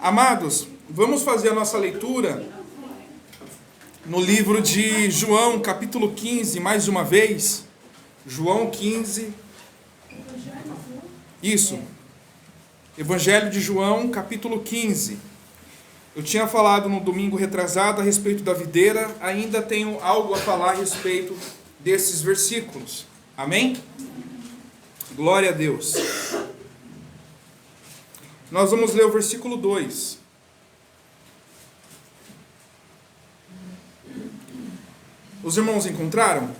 Amados, vamos fazer a nossa leitura no livro de João, capítulo 15, mais uma vez. João 15. Isso. Evangelho de João, capítulo 15. Eu tinha falado no domingo retrasado a respeito da videira, ainda tenho algo a falar a respeito desses versículos. Amém? Glória a Deus. Nós vamos ler o versículo 2. Os irmãos encontraram?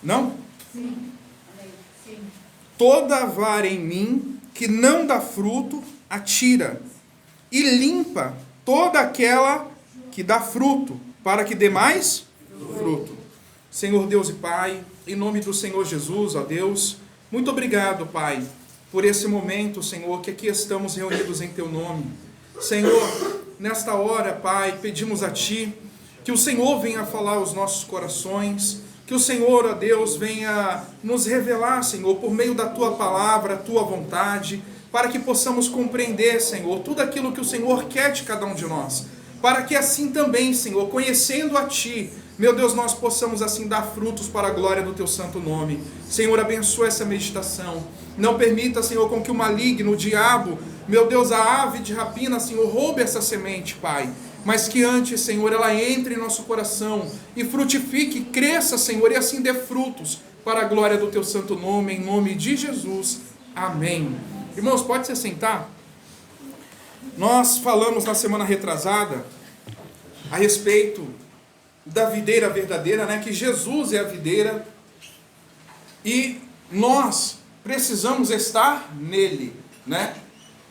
Não? Sim. Toda vara em mim que não dá fruto, atira, e limpa toda aquela que dá fruto, para que dê mais fruto. Senhor Deus e Pai, em nome do Senhor Jesus, ó Deus, muito obrigado, Pai, por esse momento, Senhor, que aqui estamos reunidos em Teu nome. Senhor, nesta hora, Pai, pedimos a Ti que o Senhor venha falar aos nossos corações, que o Senhor, ó Deus, venha nos revelar, Senhor, por meio da Tua palavra, a Tua vontade, para que possamos compreender, Senhor, tudo aquilo que o Senhor quer de cada um de nós, para que assim também, Senhor, conhecendo a Ti, meu Deus, nós possamos assim dar frutos para a glória do Teu santo nome. Senhor, abençoa essa meditação. Não permita, Senhor, com que o maligno, o diabo, meu Deus, a ave de rapina, Senhor, roube essa semente, Pai. Mas que antes, Senhor, ela entre em nosso coração e frutifique, cresça, Senhor, e assim dê frutos para a glória do Teu santo nome, em nome de Jesus. Amém. Irmãos, pode se sentar? Nós falamos na semana retrasada a respeito da videira verdadeira, né? Que Jesus é a videira e nós precisamos estar nele, né?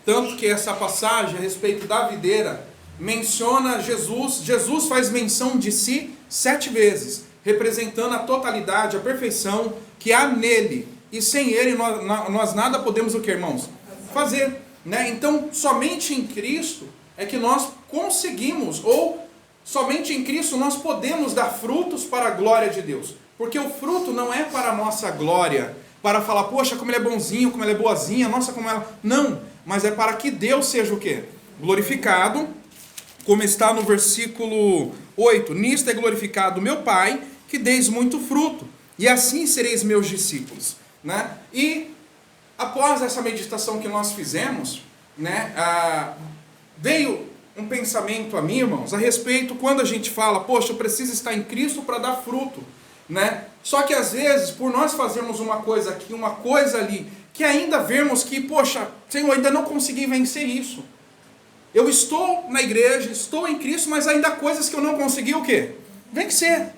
Tanto que essa passagem a respeito da videira menciona Jesus. Jesus faz menção de si 7 vezes, representando a totalidade, a perfeição que há nele, e sem ele nós nada podemos, o que, irmãos? Fazer, né? Então somente em Cristo é que nós conseguimos, ou somente em Cristo nós podemos dar frutos para a glória de Deus. Porque o fruto não é para a nossa glória, para falar, poxa, como ele é bonzinho, como ele é boazinha, nossa, como ela... Não, mas é para que Deus seja o quê? Glorificado, como está no versículo 8. Nisto é glorificado meu Pai, que deis muito fruto, e assim sereis meus discípulos. Né? E após essa meditação que nós fizemos, né, veio um pensamento a mim, irmãos, a respeito quando a gente fala, poxa, eu preciso estar em Cristo para dar fruto, né? Só que às vezes, por nós fazermos uma coisa aqui, uma coisa ali, que ainda vemos que, poxa, Senhor, ainda não consegui vencer isso. Eu estou na igreja, estou em Cristo, mas ainda há coisas que eu não consegui o quê? Vencer.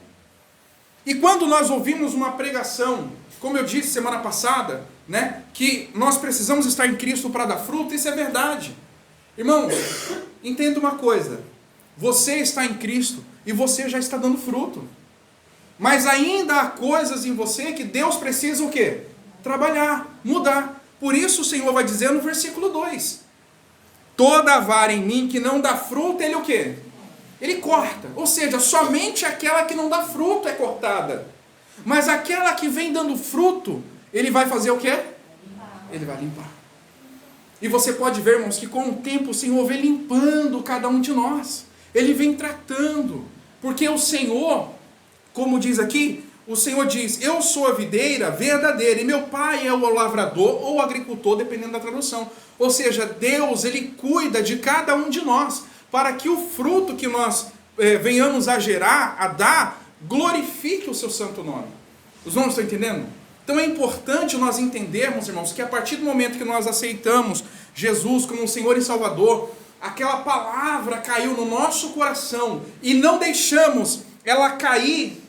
E quando nós ouvimos uma pregação, como eu disse semana passada, né, que nós precisamos estar em Cristo para dar fruto, isso é verdade. Irmãos, entenda uma coisa, você está em Cristo e você já está dando fruto, mas ainda há coisas em você que Deus precisa o quê? Trabalhar, mudar. Por isso o Senhor vai dizer no versículo 2, toda vara em mim que não dá fruto, Ele o quê? Ele corta, ou seja, somente aquela que não dá fruto é cortada, mas aquela que vem dando fruto, Ele vai fazer o quê? Ele vai limpar. E você pode ver, irmãos, que com o tempo o Senhor vem limpando cada um de nós. Ele vem tratando. Porque o Senhor, como diz aqui, o Senhor diz, eu sou a videira verdadeira e meu Pai é o lavrador ou agricultor, dependendo da tradução. Ou seja, Deus, Ele cuida de cada um de nós, para que o fruto que nós venhamos a gerar, a dar, glorifique o seu santo nome. Os irmãos estão entendendo? Então é importante nós entendermos, irmãos, que a partir do momento que nós aceitamos Jesus como Senhor e Salvador, aquela palavra caiu no nosso coração e não deixamos ela cair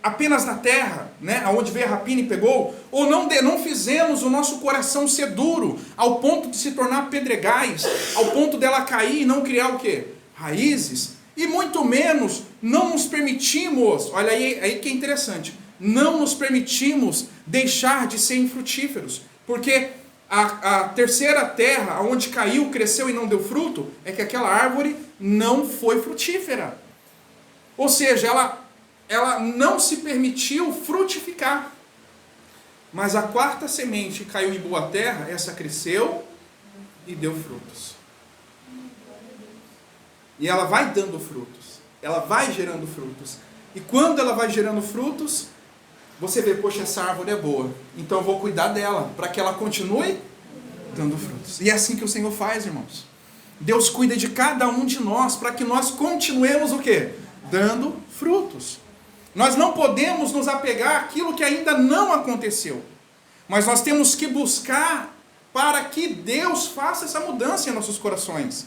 apenas na terra, né, aonde veio a rapina e pegou, ou não fizemos o nosso coração ser duro ao ponto de se tornar pedregais, ao ponto dela cair e não criar o quê? Raízes, e muito menos não nos permitimos, olha aí que é interessante, não nos permitimos deixar de ser infrutíferos, porque a terceira terra, onde caiu, cresceu e não deu fruto, é que aquela árvore não foi frutífera. Ou seja, ela não se permitiu frutificar. Mas a quarta semente caiu em boa terra, essa cresceu e deu frutos. E ela vai dando frutos. Ela vai gerando frutos. E quando ela vai gerando frutos, você vê, poxa, essa árvore é boa. Então eu vou cuidar dela, para que ela continue dando frutos. E é assim que o Senhor faz, irmãos. Deus cuida de cada um de nós, para que nós continuemos o quê? Dando frutos. Nós não podemos nos apegar àquilo que ainda não aconteceu. Mas nós temos que buscar para que Deus faça essa mudança em nossos corações.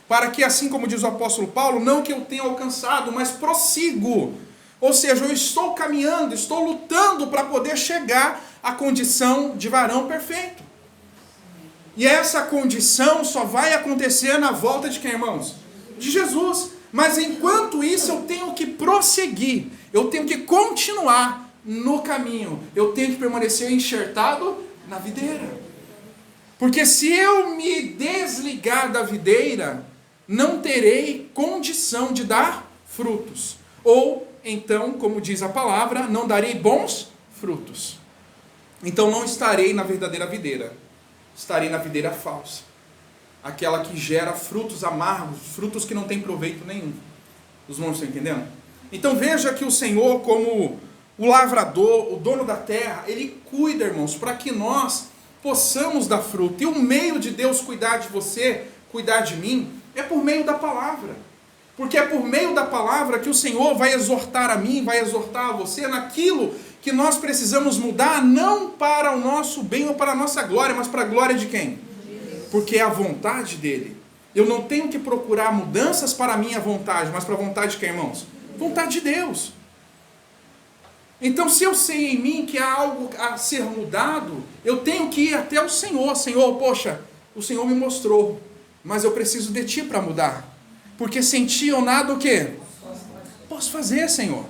Para que, assim como diz o apóstolo Paulo, não que eu tenha alcançado, mas prossigo. Ou seja, eu estou caminhando, estou lutando para poder chegar à condição de varão perfeito. E essa condição só vai acontecer na volta de quem, irmãos? De Jesus. Mas enquanto isso eu tenho que prosseguir, eu tenho que continuar no caminho, eu tenho que permanecer enxertado na videira. Porque se eu me desligar da videira, não terei condição de dar frutos. Ou, então, como diz a palavra, não darei bons frutos. Então não estarei na verdadeira videira, estarei na videira falsa. Aquela que gera frutos amargos, frutos que não têm proveito nenhum. Os irmãos estão entendendo? Então veja que o Senhor, como o lavrador, o dono da terra, Ele cuida, irmãos, para que nós possamos dar fruto. E o meio de Deus cuidar de você, cuidar de mim, é por meio da palavra. Porque é por meio da palavra que o Senhor vai exortar a mim, vai exortar a você naquilo que nós precisamos mudar, não para o nosso bem ou para a nossa glória, mas para a glória de quem? Porque é a vontade dele. Eu não tenho que procurar mudanças para a minha vontade, mas para a vontade de quem, irmãos? Vontade de Deus. Então, se eu sei em mim que há algo a ser mudado, eu tenho que ir até o Senhor. Senhor, poxa, o Senhor me mostrou, mas eu preciso de Ti para mudar. Porque sem Ti eu nada o quê? Posso fazer, Senhor.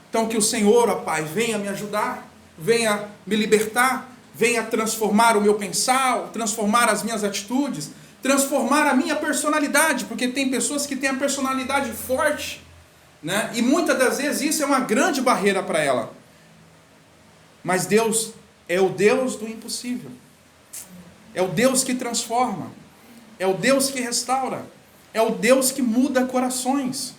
Então, que o Senhor, ó Pai, venha me ajudar, venha me libertar, venha transformar o meu pensar, transformar as minhas atitudes, transformar a minha personalidade, porque tem pessoas que têm a personalidade forte, né? E muitas das vezes isso é uma grande barreira para ela. Mas Deus é o Deus do impossível. É o Deus que transforma. É o Deus que restaura. É o Deus que muda corações.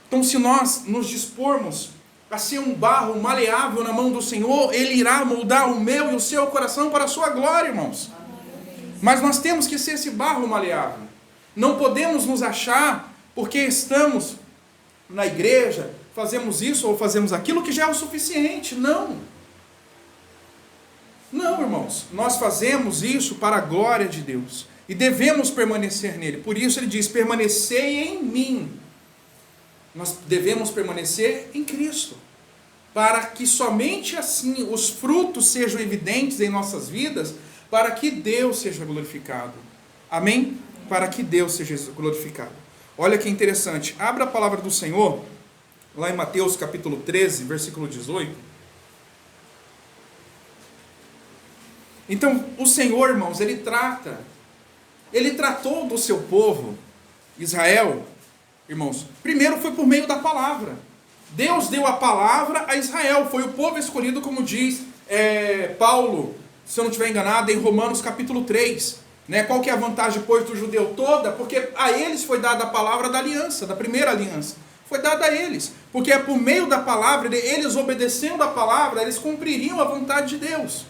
Então, se nós nos dispormos a ser um barro maleável na mão do Senhor, Ele irá moldar o meu e o seu coração para a sua glória, irmãos. Mas nós temos que ser esse barro maleável. Não podemos nos achar, porque estamos na igreja, fazemos isso ou fazemos aquilo, que já é o suficiente. Não. Não, irmãos. Nós fazemos isso para a glória de Deus. E devemos permanecer nele. Por isso ele diz, permanecei em mim. Nós devemos permanecer em Cristo. Para que somente assim os frutos sejam evidentes em nossas vidas, para que Deus seja glorificado. Amém? Para que Deus seja glorificado. Olha que interessante. Abra a palavra do Senhor, lá em Mateus capítulo 13, versículo 18. Então, o Senhor, irmãos, Ele tratou do seu povo, Israel, irmãos. Primeiro foi por meio da palavra. Deus deu a palavra a Israel. Foi o povo escolhido, como diz Paulo, se eu não estiver enganado, em Romanos capítulo 3. Né? Qual que é a vantagem, pois, do judeu toda? Porque a eles foi dada a palavra da aliança, da primeira aliança. Foi dada a eles. Porque é por meio da palavra, eles obedecendo a palavra, eles cumpririam a vontade de Deus.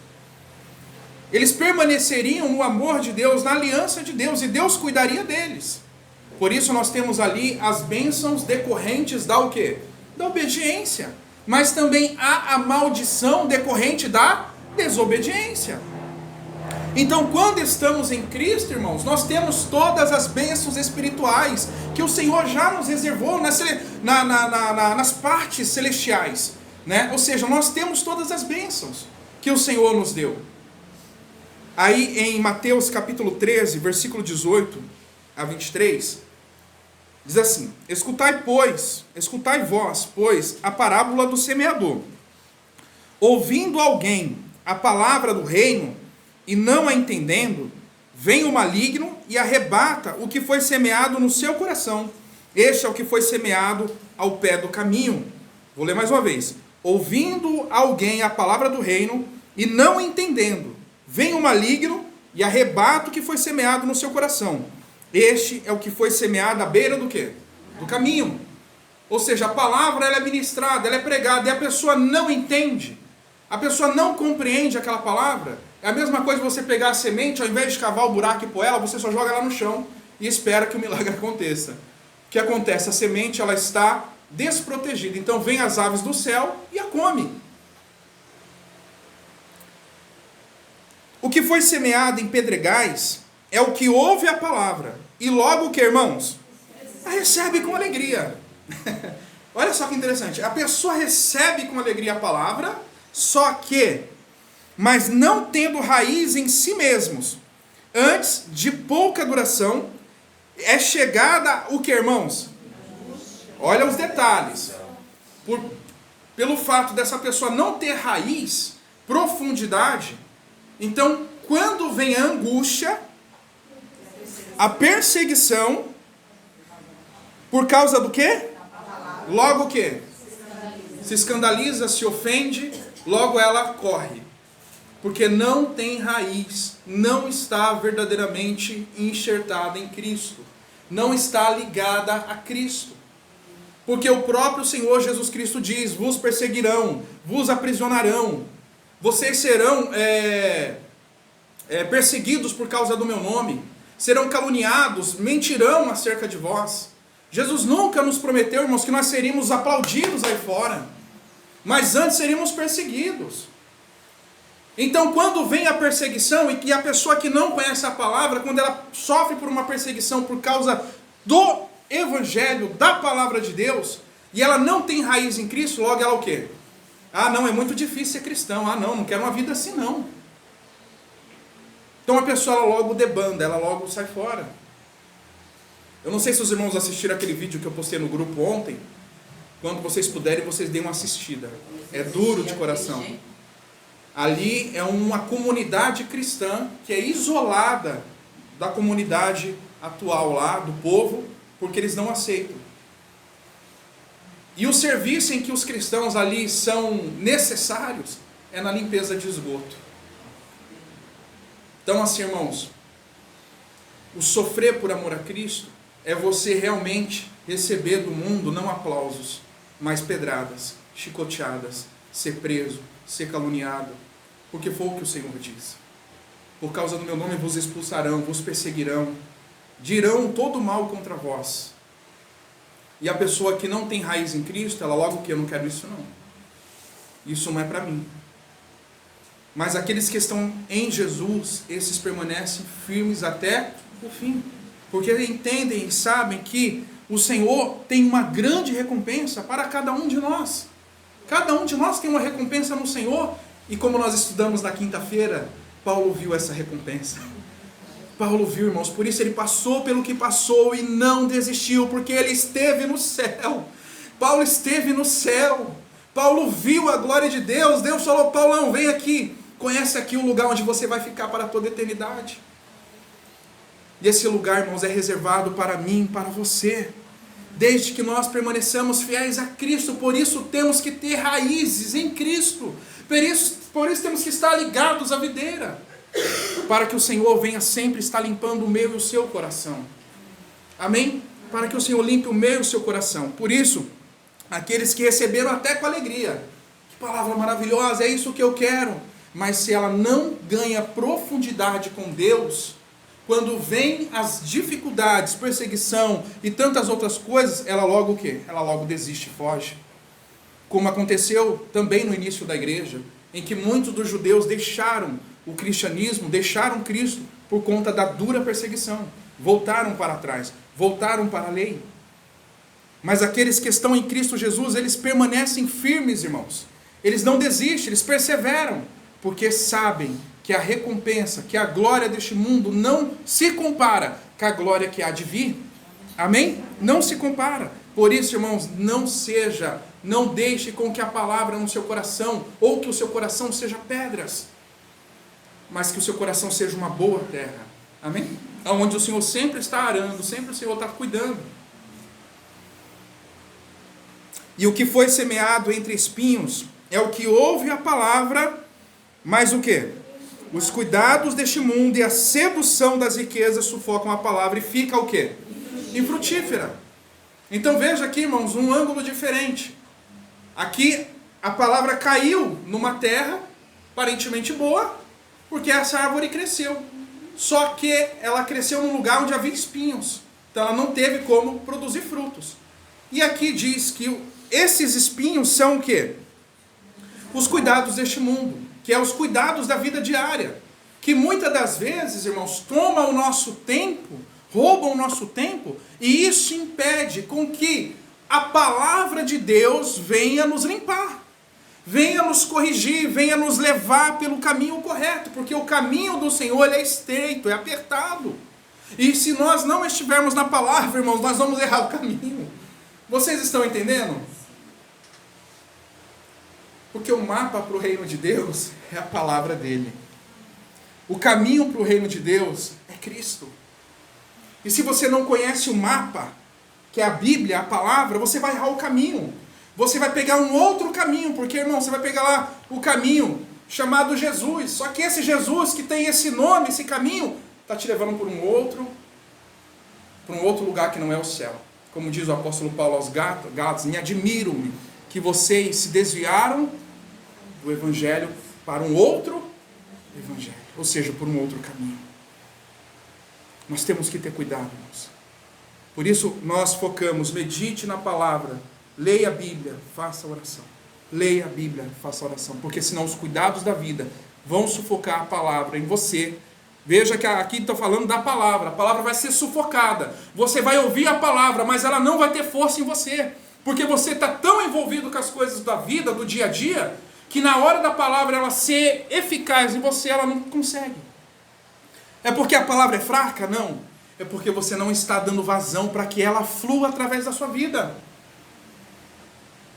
Eles permaneceriam no amor de Deus, na aliança de Deus, e Deus cuidaria deles. Por isso nós temos ali as bênçãos decorrentes da o quê? Da obediência. Mas também há a maldição decorrente da desobediência. Então, quando estamos em Cristo, irmãos, nós temos todas as bênçãos espirituais que o Senhor já nos reservou nas partes celestiais, né? Ou seja, nós temos todas as bênçãos que o Senhor nos deu. Aí em Mateus capítulo 13, versículo 18 a 23, diz assim: escutai vós, pois, a parábola do semeador. Ouvindo alguém a palavra do reino, e não a entendendo, vem o maligno e arrebata o que foi semeado no seu coração. Este é o que foi semeado ao pé do caminho. Vou ler mais uma vez. Ouvindo alguém a palavra do reino, e não entendendo, vem o maligno e arrebata o que foi semeado no seu coração. Este é o que foi semeado à beira do quê? Do caminho. Ou seja, a palavra ela é ministrada, ela é pregada, e a pessoa não entende, a pessoa não compreende aquela palavra. É a mesma coisa você pegar a semente, ao invés de cavar o buraco e pôr ela, você só joga ela no chão e espera que o milagre aconteça. O que acontece? A semente ela está desprotegida, então vem as aves do céu e a come. O que foi semeado em pedregais é o que ouve a palavra e logo o que, irmãos? A recebe com alegria. Olha só que interessante, a pessoa recebe com alegria a palavra, só que, mas não tendo raiz em si mesmos, antes de pouca duração, é chegada o que, irmãos? Olha os detalhes. Pelo fato dessa pessoa não ter raiz, profundidade, então quando vem a angústia, a perseguição, por causa do quê? Logo o quê? Se escandaliza, se ofende, logo ela corre. Porque não tem raiz, não está verdadeiramente enxertada em Cristo. Não está ligada a Cristo. Porque o próprio Senhor Jesus Cristo diz, vos perseguirão, vos aprisionarão, vocês serão perseguidos por causa do meu nome, serão caluniados, mentirão acerca de vós. Jesus nunca nos prometeu, irmãos, que nós seríamos aplaudidos aí fora, mas antes seríamos perseguidos. Então, quando vem a perseguição, e que a pessoa que não conhece a palavra, quando ela sofre por uma perseguição por causa do evangelho, da palavra de Deus, e ela não tem raiz em Cristo, logo ela o quê? Ah, não, é muito difícil ser cristão. Ah, não quero uma vida assim não. Então a pessoa ela logo debanda, ela logo sai fora. Eu não sei se os irmãos assistiram aquele vídeo que eu postei no grupo ontem. Quando vocês puderem, vocês deem uma assistida. É duro de coração. Ali é uma comunidade cristã que é isolada da comunidade atual lá, do povo, porque eles não aceitam. E o serviço em que os cristãos ali são necessários é na limpeza de esgoto. Então assim, irmãos, o sofrer por amor a Cristo é você realmente receber do mundo não aplausos, mas pedradas, chicoteadas, ser preso, ser caluniado, porque foi o que o Senhor disse. Por causa do meu nome vos expulsarão, vos perseguirão, dirão todo mal contra vós. E a pessoa que não tem raiz em Cristo, ela logo que eu não quero isso não. Isso não é para mim. Mas aqueles que estão em Jesus, esses permanecem firmes até o fim. Porque entendem e sabem que o Senhor tem uma grande recompensa para cada um de nós. Cada um de nós tem uma recompensa no Senhor. E como nós estudamos na quinta-feira, Paulo viu essa recompensa. Paulo viu, irmãos, por isso ele passou pelo que passou e não desistiu, porque ele esteve no céu. Paulo esteve no céu. Paulo viu a glória de Deus. Deus falou, Paulão, vem aqui. Conhece aqui o lugar onde você vai ficar para toda a eternidade. E esse lugar, irmãos, é reservado para mim, para você. Desde que nós permaneçamos fiéis a Cristo. Por isso temos que ter raízes em Cristo. Por isso temos que estar ligados à videira. Para que o Senhor venha sempre estar limpando o meu e o seu coração. Amém? Para que o Senhor limpe o meu e o seu coração. Por isso, aqueles que receberam até com alegria. Que palavra maravilhosa, é isso que eu quero. Mas se ela não ganha profundidade com Deus, quando vem as dificuldades, perseguição e tantas outras coisas, ela logo o quê? Ela logo desiste, foge. Como aconteceu também no início da igreja, em que muitos dos judeus deixaram o cristianismo, deixaram Cristo por conta da dura perseguição. Voltaram para trás, voltaram para a lei. Mas aqueles que estão em Cristo Jesus, eles permanecem firmes, irmãos. Eles não desistem, eles perseveram, porque sabem que a recompensa, que a glória deste mundo não se compara com a glória que há de vir. Amém? Não se compara. Por isso, irmãos, não deixe com que a palavra no seu coração, ou que o seu coração seja pedras, mas que o seu coração seja uma boa terra. Amém? Onde o Senhor sempre está arando, sempre o Senhor está cuidando. E o que foi semeado entre espinhos é o que ouve a palavra, mas o quê? Os cuidados deste mundo e a sedução das riquezas sufocam a palavra e fica o quê? Infrutífera. Então veja aqui, irmãos, um ângulo diferente. Aqui a palavra caiu numa terra aparentemente boa, porque essa árvore cresceu. Só que ela cresceu num lugar onde havia espinhos. Então ela não teve como produzir frutos. E aqui diz que esses espinhos são o quê? Os cuidados deste mundo, que é os cuidados da vida diária, que muitas das vezes, irmãos, toma o nosso tempo, roubam o nosso tempo, e isso impede com que a palavra de Deus venha nos limpar, venha nos corrigir, venha nos levar pelo caminho correto, porque o caminho do Senhor ele é estreito, é apertado. E se nós não estivermos na palavra, irmãos, nós vamos errar o caminho. Vocês estão entendendo? Porque o mapa para o reino de Deus é a palavra dele. O caminho para o reino de Deus é Cristo. E se você não conhece o mapa, que é a Bíblia, a palavra, você vai errar o caminho. Você vai pegar um outro caminho, porque, irmão, você vai pegar lá o caminho chamado Jesus. Só que esse Jesus que tem esse nome, esse caminho, está te levando para um outro lugar que não é o céu. Como diz o apóstolo Paulo aos Gálatas, me admiro-me que vocês se desviaram do evangelho para um outro evangelho, ou seja, por um outro caminho. Nós temos que ter cuidado, irmãos. Por isso nós focamos, medite na palavra, leia a Bíblia, faça oração. Leia a Bíblia, faça oração, porque senão os cuidados da vida vão sufocar a palavra em você. Veja que aqui está falando da palavra, a palavra vai ser sufocada. Você vai ouvir a palavra, mas ela não vai ter força em você, porque você está tão envolvido com as coisas da vida, do dia a dia, que na hora da palavra ela ser eficaz em você, ela não consegue. É porque a palavra é fraca? Não. É porque você não está dando vazão para que ela flua através da sua vida.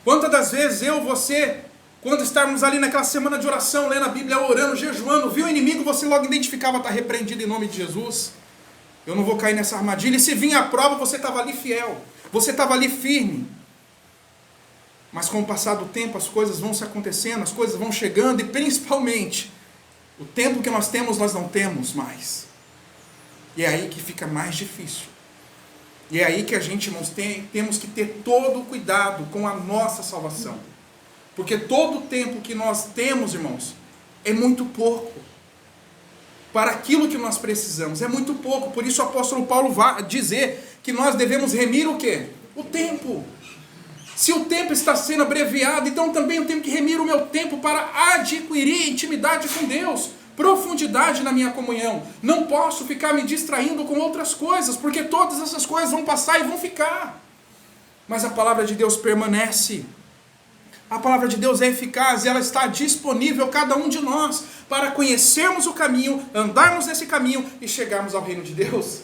Quantas das vezes você, quando estávamos ali naquela semana de oração, lendo a Bíblia, orando, jejuando, viu o inimigo, você logo identificava, está repreendido em nome de Jesus. Eu não vou cair nessa armadilha. E se vinha a prova, você estava ali fiel. Você estava ali firme. Mas com o passar do tempo, as coisas vão se acontecendo, as coisas vão chegando, e principalmente, o tempo que nós temos, nós não temos mais. E é aí que fica mais difícil. E é aí que a gente, irmãos, temos que ter todo o cuidado com a nossa salvação. Porque todo o tempo que nós temos, irmãos, é muito pouco. Para aquilo que nós precisamos, é muito pouco. Por isso o apóstolo Paulo vai dizer que nós devemos remir o quê? O tempo. Se o tempo está sendo abreviado, então também eu tenho que remir o meu tempo para adquirir intimidade com Deus, profundidade na minha comunhão. Não posso ficar me distraindo com outras coisas, porque todas essas coisas vão passar e vão ficar. Mas a palavra de Deus permanece. A palavra de Deus é eficaz e ela está disponível a cada um de nós para conhecermos o caminho, andarmos nesse caminho e chegarmos ao reino de Deus.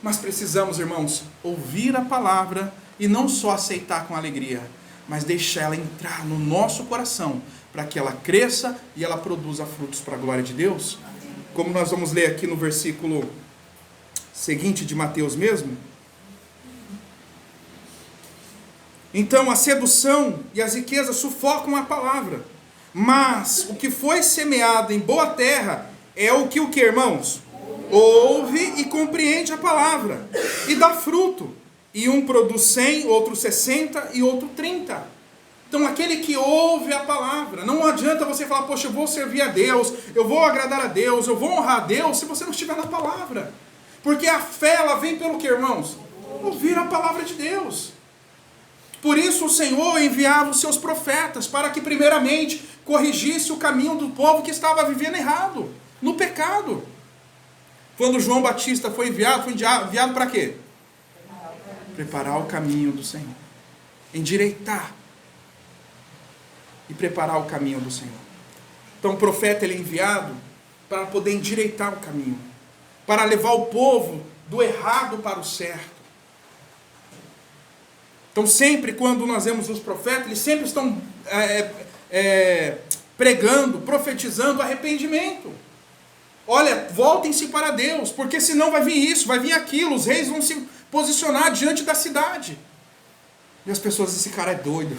Mas precisamos, irmãos, ouvir a palavra e não só aceitar com alegria, mas deixar ela entrar no nosso coração, para que ela cresça e ela produza frutos para a glória de Deus. Como nós vamos ler aqui no versículo seguinte de Mateus mesmo. Então a sedução e as riquezas sufocam a palavra, mas o que foi semeado em boa terra é o que, irmãos? Ouve e compreende a palavra, e dá fruto. E um produz 100, outro 60 e outro 30. Então aquele que ouve a palavra, não adianta você falar, poxa, eu vou servir a Deus, eu vou agradar a Deus, eu vou honrar a Deus, se você não estiver na palavra. Porque a fé, ela vem pelo que, irmãos? Ouvir a palavra de Deus. Por isso o Senhor enviava os seus profetas, para que primeiramente corrigisse o caminho do povo que estava vivendo errado, no pecado. Quando João Batista foi enviado para quê? Preparar o caminho do Senhor, endireitar e preparar o caminho do Senhor. Então o profeta ele é enviado para poder endireitar o caminho, para levar o povo do errado para o certo. Então sempre quando nós vemos os profetas, eles sempre estão pregando, profetizando arrependimento. Olha, voltem-se para Deus, porque senão vai vir isso, vai vir aquilo, os reis vão se posicionar diante da cidade. E as pessoas dizem, esse cara é doido.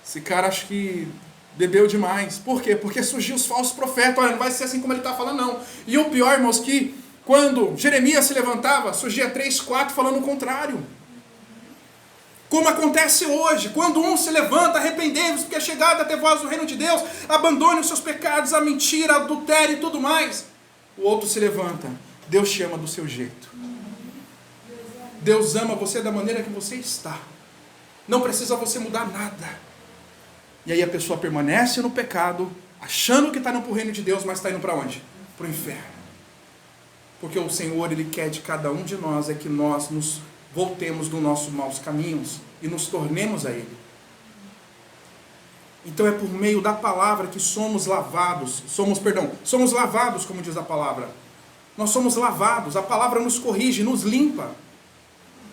Esse cara acho que Bebeu demais. Por quê? Porque surgiu os falsos profetas. Olha, não vai ser assim como ele está falando, não. E o pior, irmãos, que quando Jeremias se levantava, surgia 3, 4 falando o contrário. Como acontece hoje, quando um se levanta, arrependei-vos, porque é chegado até vós o reino de Deus, abandone os seus pecados, a mentira, a adultério e tudo mais. O outro se levanta, Deus te ama do seu jeito. Deus ama você da maneira que você está. Não precisa você mudar nada. E aí a pessoa permanece no pecado, achando que está indo para o reino de Deus, mas está indo para onde? Para o inferno. Porque o Senhor, Ele quer de cada um de nós é que nós nos voltemos dos nossos maus caminhos e nos tornemos a Ele. Então é por meio da palavra que somos lavados, somos lavados, como diz a palavra. Nós somos lavados, a palavra nos corrige, nos limpa.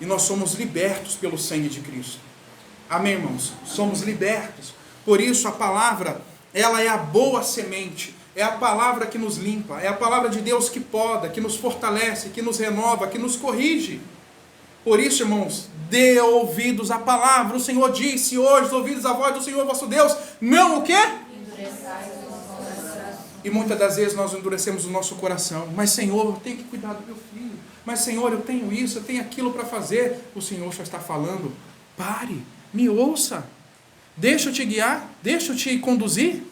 E nós somos libertos pelo sangue de Cristo. Amém, irmãos? Somos libertos. Por isso a palavra, ela é a boa semente. É a palavra que nos limpa. É a palavra de Deus que poda, que nos fortalece, que nos renova, que nos corrige. Por isso, irmãos, dê ouvidos à palavra. O Senhor disse hoje, ouvidos à voz do Senhor vosso Deus. Não o quê? E muitas das vezes nós endurecemos o nosso coração. Mas Senhor, eu tenho que cuidar do meu filho. Mas Senhor, eu tenho isso, eu tenho aquilo para fazer. O Senhor já está falando. Pare, me ouça. Deixa eu te guiar, deixa eu te conduzir.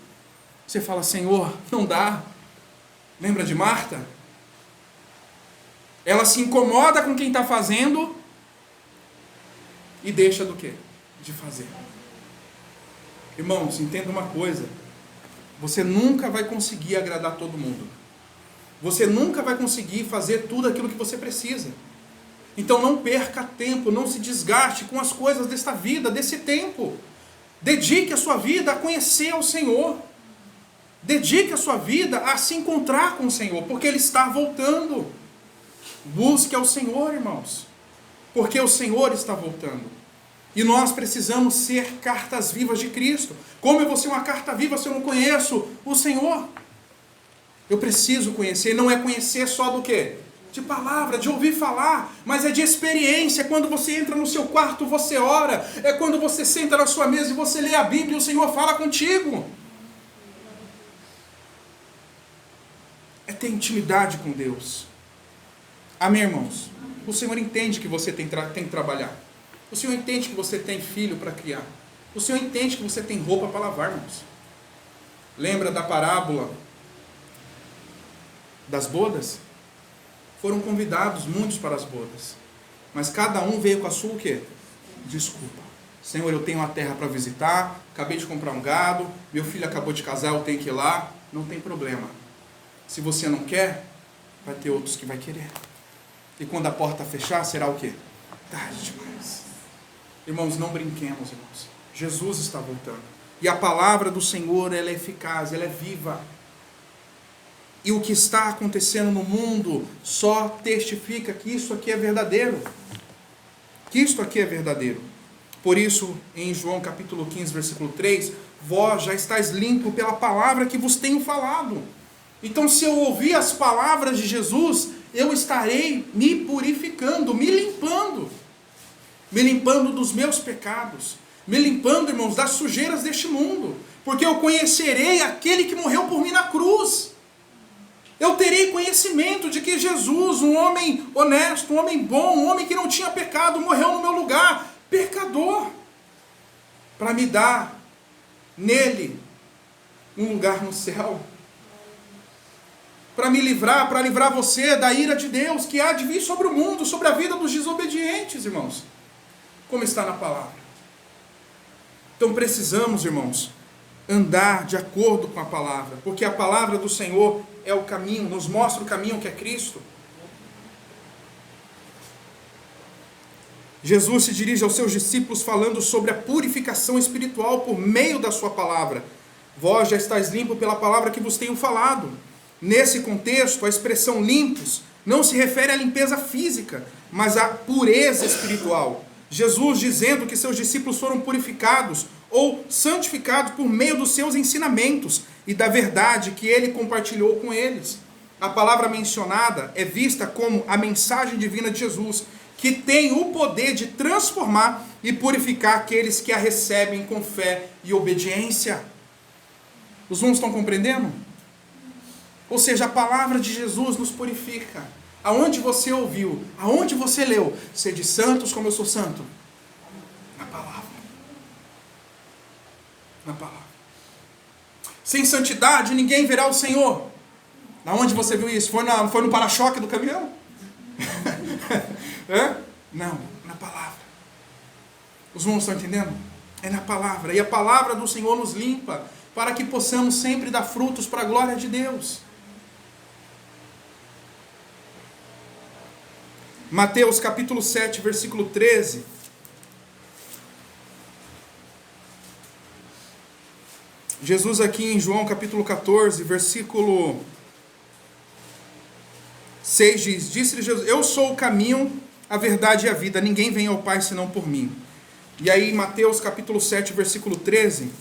Você fala, Senhor, não dá. Lembra de Marta? Ela se incomoda com quem está fazendo e deixa do quê? De fazer. Irmãos, entenda uma coisa. Você nunca vai conseguir agradar todo mundo. Você nunca vai conseguir fazer tudo aquilo que você precisa. Então não perca tempo, não se desgaste com as coisas desta vida, desse tempo. Dedique a sua vida a conhecer o Senhor. Dedique a sua vida a se encontrar com o Senhor, porque Ele está voltando. Busque ao Senhor, irmãos, porque o Senhor está voltando. E nós precisamos ser cartas vivas de Cristo. Como eu vou ser uma carta viva se eu não conheço o Senhor? Eu preciso conhecer, não é conhecer só do quê? De palavra, de ouvir falar, mas é de experiência. Quando você entra no seu quarto, você ora. É quando você senta na sua mesa e você lê a Bíblia e o Senhor fala contigo. É ter intimidade com Deus. Amém, irmãos? O Senhor entende que você tem que trabalhar. O Senhor entende que você tem filho para criar. O Senhor entende que você tem roupa para lavar, irmãos. Lembra da parábola das bodas? Foram convidados muitos para as bodas. Mas cada um veio com a sua o quê? Desculpa. Senhor, eu tenho uma terra para visitar, acabei de comprar um gado, meu filho acabou de casar, eu tenho que ir lá. Não tem problema. Se você não quer, vai ter outros que vai querer. E quando a porta fechar, será o quê? Tarde demais. Irmãos, não brinquemos, irmãos. Jesus está voltando. E a palavra do Senhor, ela é eficaz, ela é viva. E o que está acontecendo no mundo só testifica que isso aqui é verdadeiro. Que isto aqui é verdadeiro. Por isso, em João capítulo 15, versículo 3, vós já estáis limpo pela palavra que vos tenho falado. Então, se eu ouvir as palavras de Jesus, eu estarei me purificando, me limpando dos meus pecados, me limpando, irmãos, das sujeiras deste mundo, porque eu conhecerei aquele que morreu por mim na cruz. Eu terei conhecimento de que Jesus, um homem honesto, um homem bom, um homem que não tinha pecado, morreu no meu lugar, pecador, para me dar nele um lugar no céu. Para me livrar, para livrar você da ira de Deus que há de vir sobre o mundo, sobre a vida dos desobedientes, irmãos. Como está na palavra. Então precisamos, irmãos, andar de acordo com a palavra, porque a palavra do Senhor é o caminho, nos mostra o caminho que é Cristo. Jesus se dirige aos seus discípulos falando sobre a purificação espiritual por meio da sua palavra. Vós já estáis limpos pela palavra que vos tenho falado. Nesse contexto, a expressão limpos não se refere à limpeza física, mas à pureza espiritual. Jesus dizendo que seus discípulos foram purificados ou santificados por meio dos seus ensinamentos e da verdade que ele compartilhou com eles. A palavra mencionada é vista como a mensagem divina de Jesus, que tem o poder de transformar e purificar aqueles que a recebem com fé e obediência. Os irmãos estão compreendendo? Ou seja, a palavra de Jesus nos purifica. Aonde você ouviu, aonde você leu, sede santos como eu sou santo? Na palavra. Na palavra. Sem santidade ninguém verá o Senhor. Aonde você viu isso? Foi no para-choque do caminhão? Não, na palavra. Os irmãos estão entendendo? É na palavra. E a palavra do Senhor nos limpa, para que possamos sempre dar frutos para a glória de Deus. Mateus capítulo 7, versículo 13. Jesus aqui em João capítulo 14, versículo 6 diz: Disse-lhe Jesus, eu sou o caminho, a verdade e a vida, ninguém vem ao Pai senão por mim. E aí Mateus capítulo 7, versículo 13.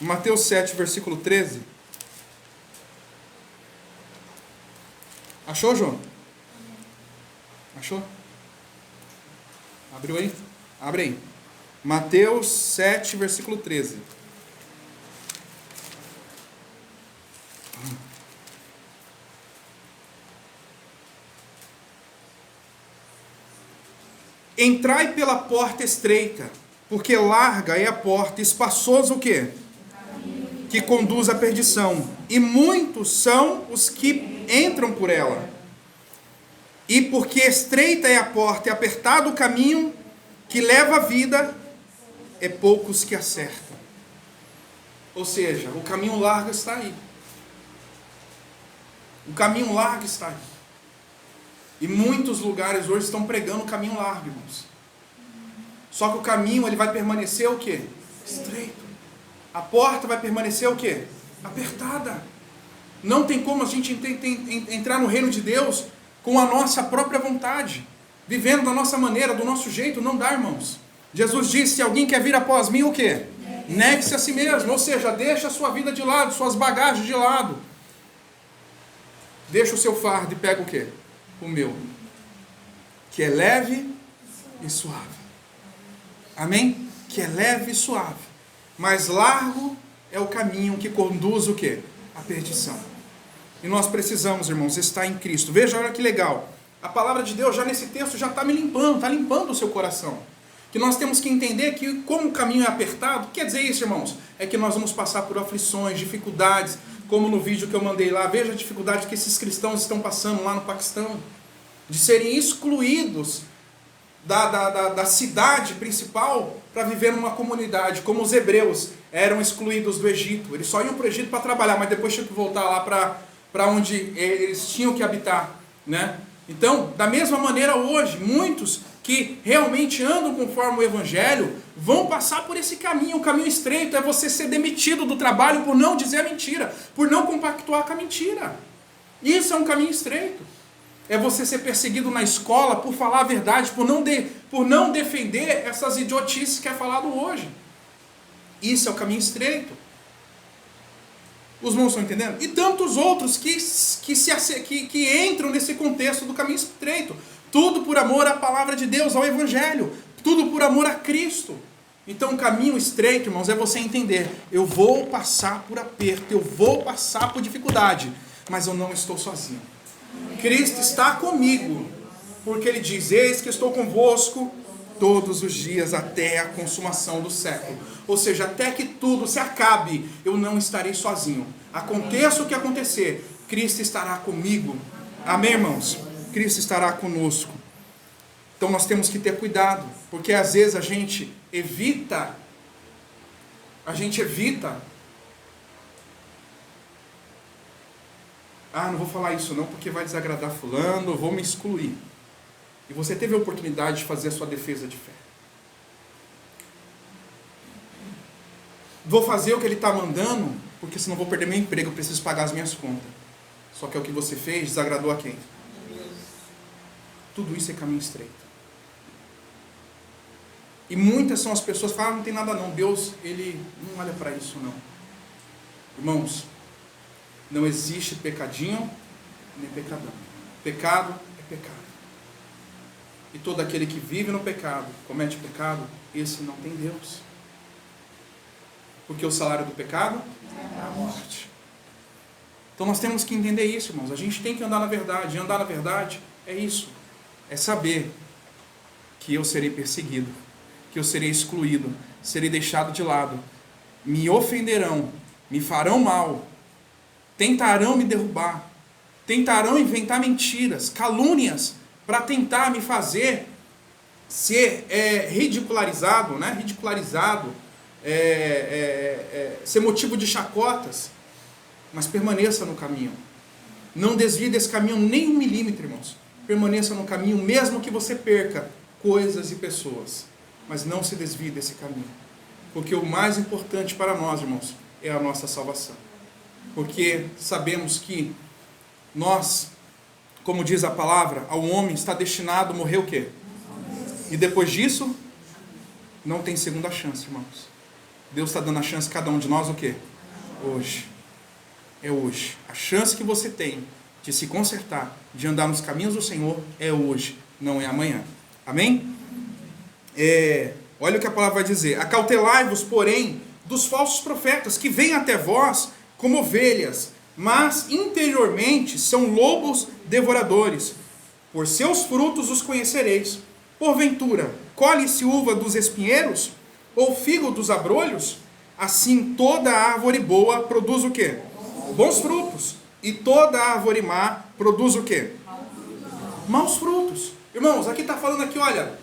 Mateus 7, versículo 13. Achou, João? Achou? Abriu aí? Abre aí. Mateus 7, versículo 13. Entrai pela porta estreita, porque larga é a porta, espaçoso o quê? Que conduz à perdição. E muitos são os que entram por ela. E porque estreita é a porta e apertado o caminho que leva à vida, é poucos que acertam. Ou seja, o caminho largo está aí. O caminho largo está aí. E muitos lugares hoje estão pregando o caminho largo, irmãos. Só que o caminho ele vai permanecer o quê? Estreito. A porta vai permanecer o quê? Apertada. Não tem como a gente entrar no reino de Deus com a nossa própria vontade, vivendo da nossa maneira, do nosso jeito. Não dá, irmãos. Jesus disse, se alguém quer vir após mim, o quê? Negue-se a si mesmo. Ou seja, deixa a sua vida de lado, suas bagagens de lado. Deixa o seu fardo e pega o quê? O meu, que é leve e suave. Amém? Que é leve e suave. Mas largo é o caminho que conduz o quê? A perdição. E nós precisamos, irmãos, estar em Cristo. Veja, olha que legal. A palavra de Deus já nesse texto já está me limpando, está limpando o seu coração. Que nós temos que entender que como o caminho é apertado, quer dizer isso, irmãos? É que nós vamos passar por aflições, dificuldades, como no vídeo que eu mandei lá. Veja a dificuldade que esses cristãos estão passando lá no Paquistão, de serem excluídos da cidade principal para viver numa comunidade, como os hebreus eram excluídos do Egito. Eles só iam para o Egito para trabalhar, mas depois tinham que voltar lá para onde eles tinham que habitar, né? Então, da mesma maneira hoje, muitos que realmente andam conforme o Evangelho vão passar por esse caminho. O caminho estreito é você ser demitido do trabalho por não dizer a mentira, por não compactuar com a mentira. Isso é um caminho estreito. É você ser perseguido na escola por falar a verdade, por não defender essas idiotices que é falado hoje. Isso é o caminho estreito. Os irmãos estão entendendo? E tantos outros que entram nesse contexto do caminho estreito. Tudo por amor à palavra de Deus, ao Evangelho. Tudo por amor a Cristo. Então o caminho estreito, irmãos, é você entender. Eu vou passar por aperto, eu vou passar por dificuldade, mas eu não estou sozinho. Cristo está comigo, porque Ele diz, eis que estou convosco todos os dias até a consumação do século. Ou seja, até que tudo se acabe, eu não estarei sozinho. Aconteça o que acontecer, Cristo estará comigo. Amém, irmãos? Cristo estará conosco. Então nós temos que ter cuidado, porque às vezes a gente evita. Não vou falar isso não, porque vai desagradar fulano, eu vou me excluir. E você teve a oportunidade de fazer a sua defesa de fé. Vou fazer o que ele está mandando, porque senão vou perder meu emprego, eu preciso pagar as minhas contas. Só que é o que você fez, desagradou a quem? Tudo isso é caminho estreito. E muitas são as pessoas que falam, não tem nada não, Deus, Ele não olha para isso não. Irmãos, não existe pecadinho, nem pecadão. Pecado é pecado. E todo aquele que vive no pecado, comete pecado, esse não tem Deus. Porque o salário do pecado é a morte. Então nós temos que entender isso, irmãos. A gente tem que andar na verdade. E andar na verdade é isso. É saber que eu serei perseguido, que eu serei excluído, serei deixado de lado. Me ofenderão, me farão mal, tentarão me derrubar, tentarão inventar mentiras, calúnias, para tentar me fazer ser ridicularizado, né? Ser motivo de chacotas. Mas permaneça no caminho. Não desvie desse caminho nem 1 milímetro, irmãos. Permaneça no caminho, mesmo que você perca coisas e pessoas. Mas não se desvie desse caminho. Porque o mais importante para nós, irmãos, é a nossa salvação. Porque sabemos que nós, como diz a palavra, ao homem está destinado a morrer o quê? E depois disso, não tem segunda chance, irmãos. Deus está dando a chance a cada um de nós o quê? Hoje. É hoje. A chance que você tem de se consertar, de andar nos caminhos do Senhor, é hoje, não é amanhã. Amém? Olha o que a palavra vai dizer. Acautelai-vos, porém, dos falsos profetas, que vêm até vós como ovelhas, mas interiormente são lobos devoradores. Por seus frutos os conhecereis. Porventura, colhe-se uva dos espinheiros, ou figo dos abrolhos? Assim toda árvore boa produz o quê? Bons frutos. E toda árvore má produz o quê? Maus frutos. Irmãos, aqui está falando aqui, olha,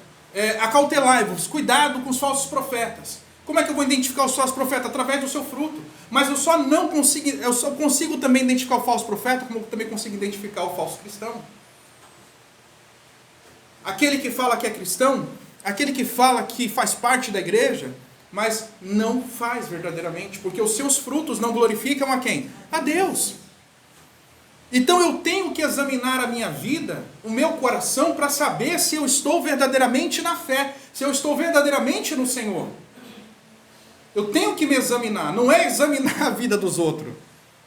acautelai-vos, cuidado com os falsos profetas. Como é que eu vou identificar os falsos profetas? Através do seu fruto. Mas eu só consigo também identificar o falso profeta, como eu também consigo identificar o falso cristão. Aquele que fala que é cristão, aquele que fala que faz parte da igreja, mas não faz verdadeiramente, porque os seus frutos não glorificam a quem? A Deus. Então eu tenho que examinar a minha vida, o meu coração, para saber se eu estou verdadeiramente na fé, se eu estou verdadeiramente no Senhor. Eu tenho que me examinar, não é examinar a vida dos outros,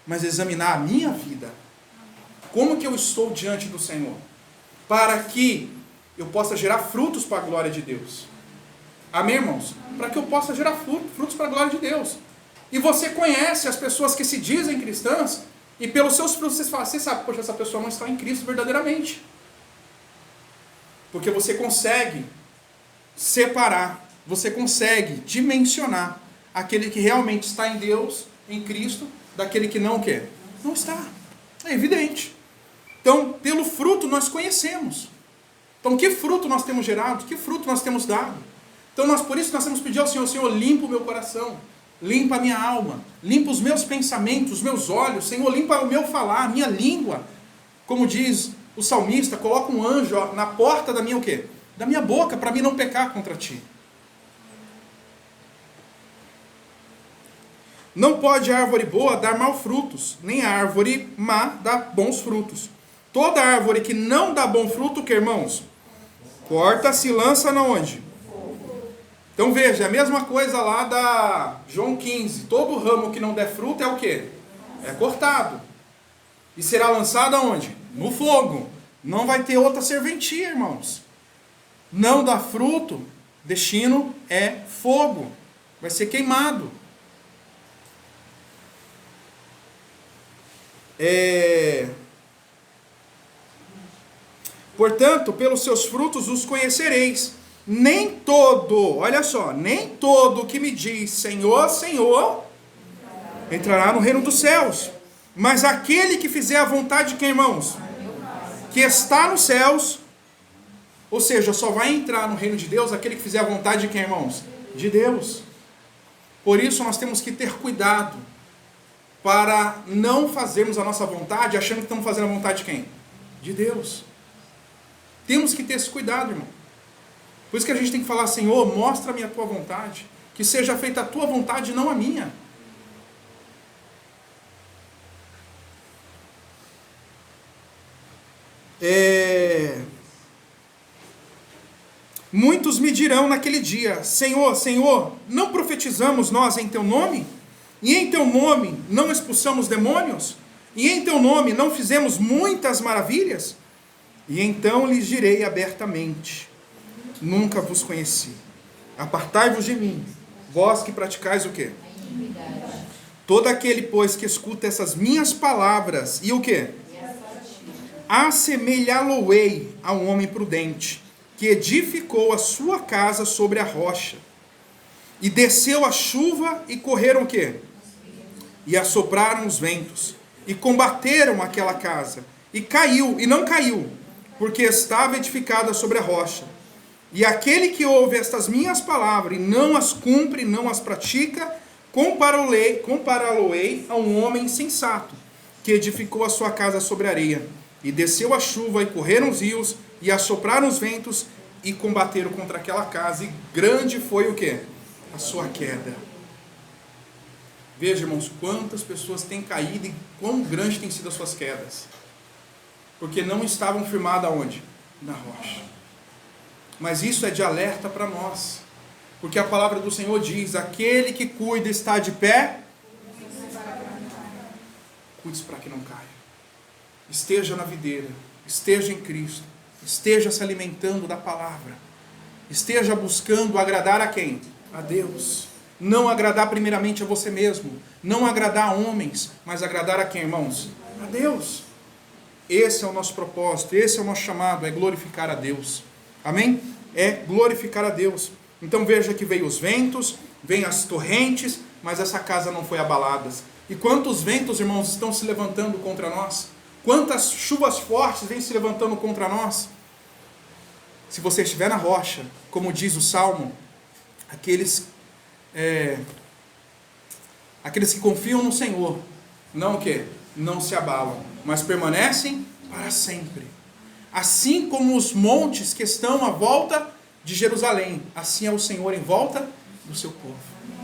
mas examinar a minha vida. Como que eu estou diante do Senhor? Para que eu possa gerar frutos para a glória de Deus. Amém, irmãos? Para que eu possa gerar frutos para a glória de Deus. E você conhece as pessoas que se dizem cristãs, e pelos seus frutos você sabe, poxa, essa pessoa não está em Cristo verdadeiramente. Porque você consegue separar, você consegue dimensionar aquele que realmente está em Deus, em Cristo, daquele que não quer. Não está. É evidente. Então, pelo fruto nós conhecemos. Então, que fruto nós temos gerado? Que fruto nós temos dado? Então, por isso nós temos que pedir ao Senhor, Senhor, limpa o meu coração, limpa a minha alma, limpa os meus pensamentos, os meus olhos, Senhor, limpa o meu falar, a minha língua. Como diz o salmista, coloca um anjo na porta da minha o quê? Da minha boca, para mim não pecar contra ti. Não pode a árvore boa dar maus frutos, nem a árvore má dar bons frutos. Toda árvore que não dá bom fruto, que irmãos? Corta-se e lança na onde? Então veja, a mesma coisa lá da João 15. Todo ramo que não der fruto é o quê? É cortado. E será lançado aonde? No fogo. Não vai ter outra serventia, irmãos. Não dá fruto, destino é fogo. Vai ser queimado. Portanto, pelos seus frutos os conhecereis. Nem todo, olha só, nem todo que me diz Senhor, Senhor, entrará no reino dos céus. Mas aquele que fizer a vontade de quem, irmãos? Que está nos céus. Ou seja, só vai entrar no reino de Deus aquele que fizer a vontade de quem, irmãos? De Deus. Por isso nós temos que ter cuidado para não fazermos a nossa vontade achando que estamos fazendo a vontade de quem? De Deus. Temos que ter esse cuidado, irmão. Por isso que a gente tem que falar, Senhor, mostra-me a tua vontade, que seja feita a tua vontade, não a minha. Muitos me dirão naquele dia, Senhor, Senhor, não profetizamos nós em teu nome? E em teu nome não expulsamos demônios? E em teu nome não fizemos muitas maravilhas? E então lhes direi abertamente, nunca vos conheci. Apartai-vos de mim, vós que praticais o quê? Todo aquele, pois, que escuta essas minhas palavras, e o quê? Assemelhá-lo-ei a um homem prudente, que edificou a sua casa sobre a rocha. E desceu a chuva, e correram o quê? E assopraram os ventos, e combateram aquela casa, e caiu, e não caiu, porque estava edificada sobre a rocha. E aquele que ouve estas minhas palavras, e não as cumpre, não as pratica, compará-lo-ei a um homem insensato, que edificou a sua casa sobre a areia. E desceu a chuva, e correram os rios, e assopraram os ventos, e combateram contra aquela casa, e grande foi o quê? A sua queda. Veja, irmãos, quantas pessoas têm caído e quão grande têm sido as suas quedas. Porque não estavam firmadas aonde? Na rocha. Mas isso é de alerta para nós. Porque a palavra do Senhor diz, aquele que cuida está de pé, cuide para que não caia. Esteja na videira, esteja em Cristo, esteja se alimentando da palavra, esteja buscando agradar a quem? A Deus. Não agradar primeiramente a você mesmo, não agradar a homens, mas agradar a quem, irmãos? A Deus. Esse é o nosso propósito, esse é o nosso chamado, é glorificar a Deus. Amém? É glorificar a Deus. Então veja que veio os ventos, vem as torrentes, mas essa casa não foi abalada. E quantos ventos, irmãos, estão se levantando contra nós? Quantas chuvas fortes vêm se levantando contra nós? Se você estiver na rocha, como diz o Salmo, aqueles que confiam no Senhor, não o quê? Não se abalam, mas permanecem para sempre. Assim como os montes que estão à volta de Jerusalém, assim é o Senhor em volta do seu povo.